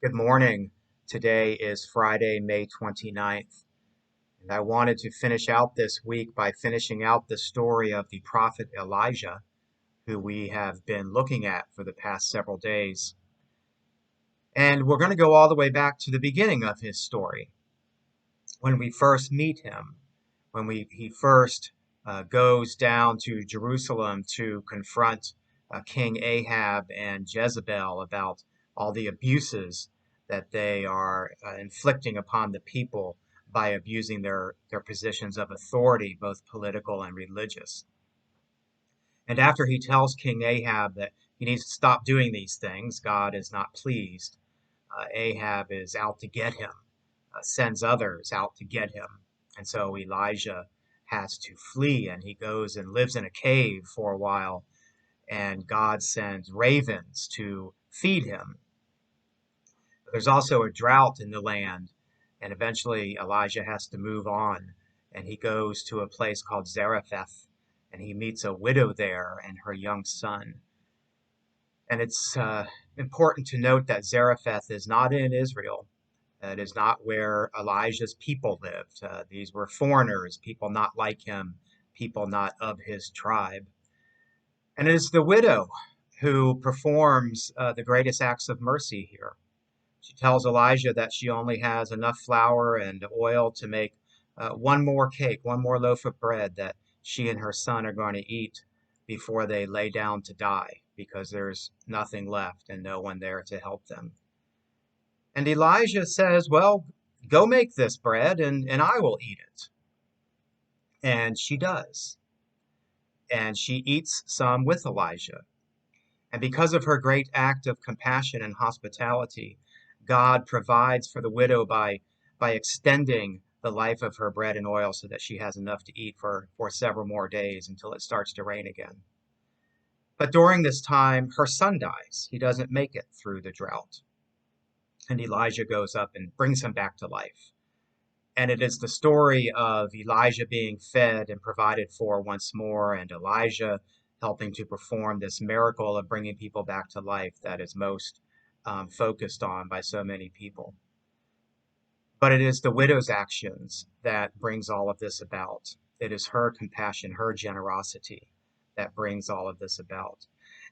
Good morning. Today is Friday, May 29th, and I wanted to finish out this week by finishing out the story of the prophet Elijah, who we have been looking at for the past several days. And we're going to go all the way back to the beginning of his story, when we first meet him, he first goes down to Jerusalem to confront King Ahab and Jezebel about all the abuses that they are inflicting upon the people by abusing their positions of authority, both political and religious. And after he tells King Ahab that he needs to stop doing these things, God is not pleased. Ahab is out to get him, sends others out to get him. And so Elijah has to flee, and he goes and lives in a cave for a while, and God sends ravens to feed him. There's also a drought in the land, and eventually Elijah has to move on, and he goes to a place called Zarephath, and he meets a widow there and her young son. And it's important to note that Zarephath is not in Israel. It is not where Elijah's people lived. These were foreigners, people not like him, people not of his tribe. And it is the widow who performs the greatest acts of mercy here. She tells Elijah that she only has enough flour and oil to make one more cake, one more loaf of bread that she and her son are going to eat before they lay down to die, because there's nothing left and no one there to help them. And Elijah says, well, go make this bread and I will eat it. And she does. And she eats some with Elijah. And because of her great act of compassion and hospitality, God provides for the widow by extending the life of her bread and oil so that she has enough to eat for several more days until it starts to rain again. But during this time, her son dies. He doesn't make it through the drought. And Elijah goes up and brings him back to life. And it is the story of Elijah being fed and provided for once more, and Elijah helping to perform this miracle of bringing people back to life that is most focused on by so many people. But it is the widow's actions that brings all of this about. It is her compassion, her generosity that brings all of this about.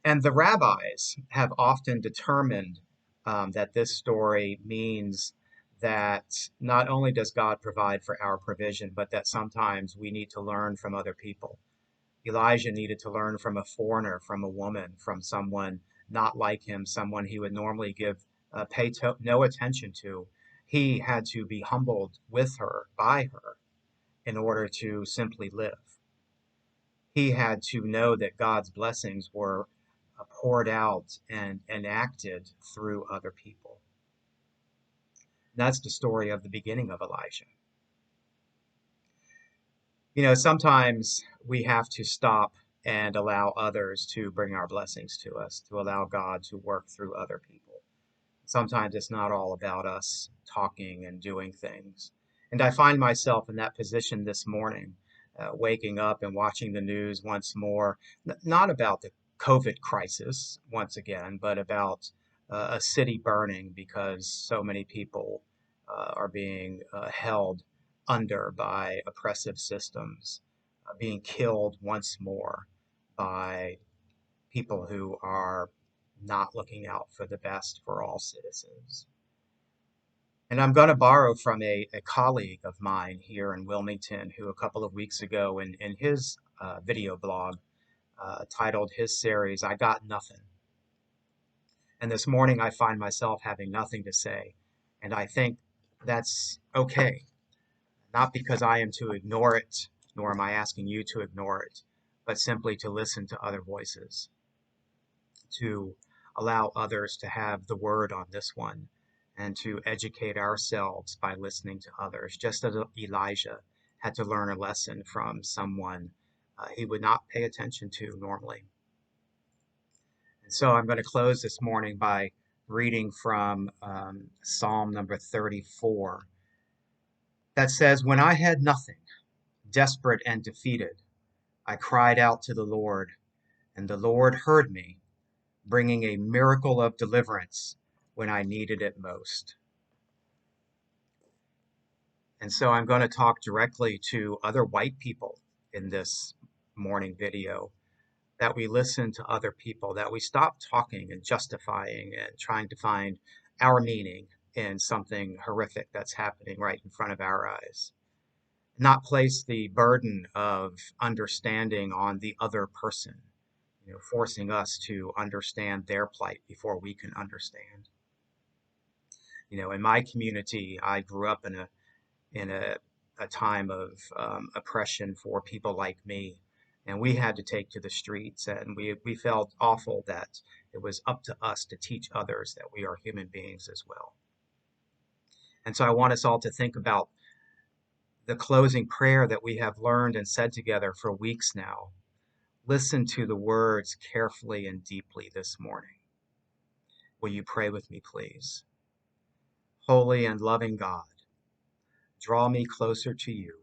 And the rabbis have often determined that this story means that not only does God provide for our provision, but that sometimes we need to learn from other people. Elijah needed to learn from a foreigner, from a woman, from someone not like him, someone he would normally pay no attention to. He had to be humbled with her, by her, in order to simply live. He had to know that God's blessings were poured out and enacted through other people. That's the story of the beginning of Elijah. Sometimes we have to stop and allow others to bring our blessings to us, to allow God to work through other people. Sometimes it's not all about us talking and doing things. And I find myself in that position this morning, waking up and watching the news once more, not about the COVID crisis once again, but about a city burning because so many people are being held under by oppressive systems, being killed once more by people who are not looking out for the best for all citizens. And I'm going to borrow from a colleague of mine here in Wilmington who a couple of weeks ago in his video blog titled his series, I Got Nothing. And this morning I find myself having nothing to say. And I think that's okay. Not because I am to ignore it, nor am I asking you to ignore it, but simply to listen to other voices, to allow others to have the word on this one, and to educate ourselves by listening to others, just as Elijah had to learn a lesson from someone he would not pay attention to normally. And so I'm going to close this morning by reading from Psalm number 34 that says, when I had nothing, desperate and defeated, I cried out to the Lord, and the Lord heard me, bringing a miracle of deliverance when I needed it most. And so I'm going to talk directly to other white people in this morning video, that we listen to other people, that we stop talking and justifying and trying to find our meaning in something horrific that's happening right in front of our eyes. Not place the burden of understanding on the other person, forcing us to understand their plight before we can understand. In my community, I grew up in a time of oppression for people like me. And we had to take to the streets, and we felt awful that it was up to us to teach others that we are human beings as well. And so I want us all to think about the closing prayer that we have learned and said together for weeks now. Listen to the words carefully and deeply this morning. Will you pray with me, please? Holy and loving God, draw me closer to you,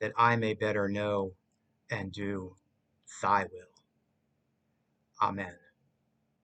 that I may better know and do thy will. Amen.